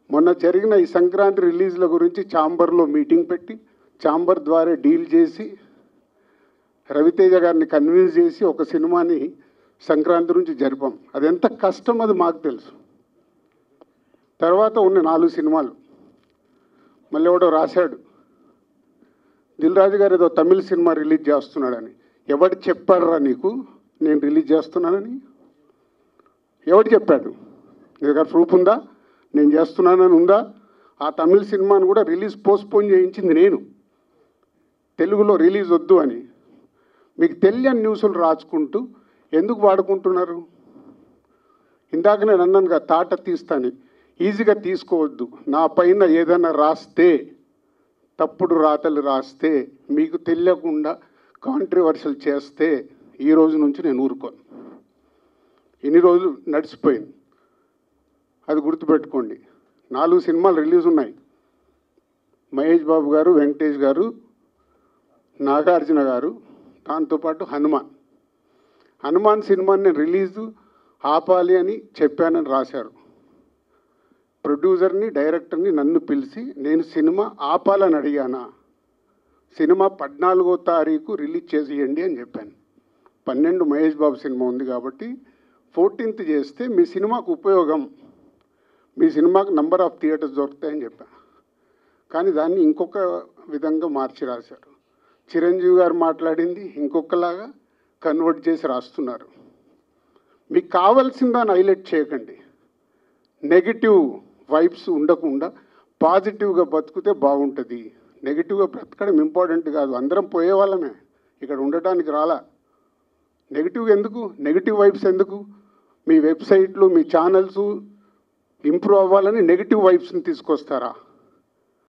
మొన్న జరిగిన ఈ సంక్రాంతి రిలీజ్ల గురించి ఛాంబర్లో మీటింగ్ పెట్టి ఛాంబర్ ద్వారా డీల్ చేసి రవితేజ గారిని కన్విన్స్ చేసి ఒక సినిమాని సంక్రాంతి నుంచి జరిపాం. అది ఎంత కష్టం అది మాకు తెలుసు. తర్వాత ఉన్న 4 సినిమాలు మళ్ళీ ఎవడో రాశాడు, దిల్ రాజు గారు ఏదో తమిళ సినిమా రిలీజ్ చేస్తున్నాడని. ఎవడు చెప్పాడురా నీకు నేను రిలీజ్ చేస్తున్నానని? ఎవడు చెప్పాడు? నీ దగ్గర ప్రూఫ్ ఉందా? నేను చేస్తున్నానని ఉందా? ఆ తమిళ సినిమాను కూడా రిలీజ్ పోస్ట్పోన్ చేయించింది నేను, తెలుగులో రిలీజ్ వద్దు అని. మీకు తెలియని న్యూస్లు రాసుకుంటూ ఎందుకు వాడుకుంటున్నారు? ఇందాక నేను అన్నానుగా తాట తీస్తాను, ఈజీగా తీసుకోవద్దు. నా పైన ఏదైనా రాస్తే, తప్పుడు రాతలు రాస్తే, మీకు తెలియకుండా కాంట్రవర్షియల్ చేస్తే ఈ రోజు నుంచి నేను ఊరుకోను. ఇన్ని రోజులు నడిచిపోయింది, అది గుర్తుపెట్టుకోండి. 4 సినిమాలు రిలీజ్ ఉన్నాయి. మహేష్ బాబు గారు, వెంకటేష్ గారు, నాగార్జున గారు, దాంతోపాటు హనుమాన్ సినిమాని నేను రిలీజు ఆపాలి అని చెప్పానని రాశారు. ప్రొడ్యూసర్ని, డైరెక్టర్ని నన్ను పిలిచి నేను సినిమా ఆపాలని అడిగానా? సినిమా 14వ తారీఖు రిలీజ్ చేసేయండి అని చెప్పాను. 12 మహేష్ బాబు సినిమా ఉంది కాబట్టి 14th చేస్తే మీ సినిమాకు ఉపయోగం, మీ సినిమాకు నంబర్ ఆఫ్ థియేటర్స్ దొరుకుతాయని చెప్పాను. కానీ దాన్ని ఇంకొక విధంగా మార్చి రాశారు. చిరంజీవి గారు మాట్లాడింది ఇంకొకలాగా కన్వర్ట్ చేసి రాస్తున్నారు. మీకు కావాల్సిన దాన్ని హైలైట్ చేయకండి. నెగిటివ్ వైబ్స్ ఉండకుండా పాజిటివ్గా బతికితే బాగుంటుంది. నెగిటివ్గా బ్రతకడం ఇంపార్టెంట్ కాదు. అందరం పోయే వాళ్ళమే, ఇక్కడ ఉండటానికి రాలా. నెగిటివ్ ఎందుకు? నెగిటివ్ వైబ్స్ ఎందుకు? మీ వెబ్సైట్లు, మీ ఛానల్స్ ఇంప్రూవ్ అవ్వాలని నెగిటివ్ వైబ్స్ని తీసుకొస్తారా?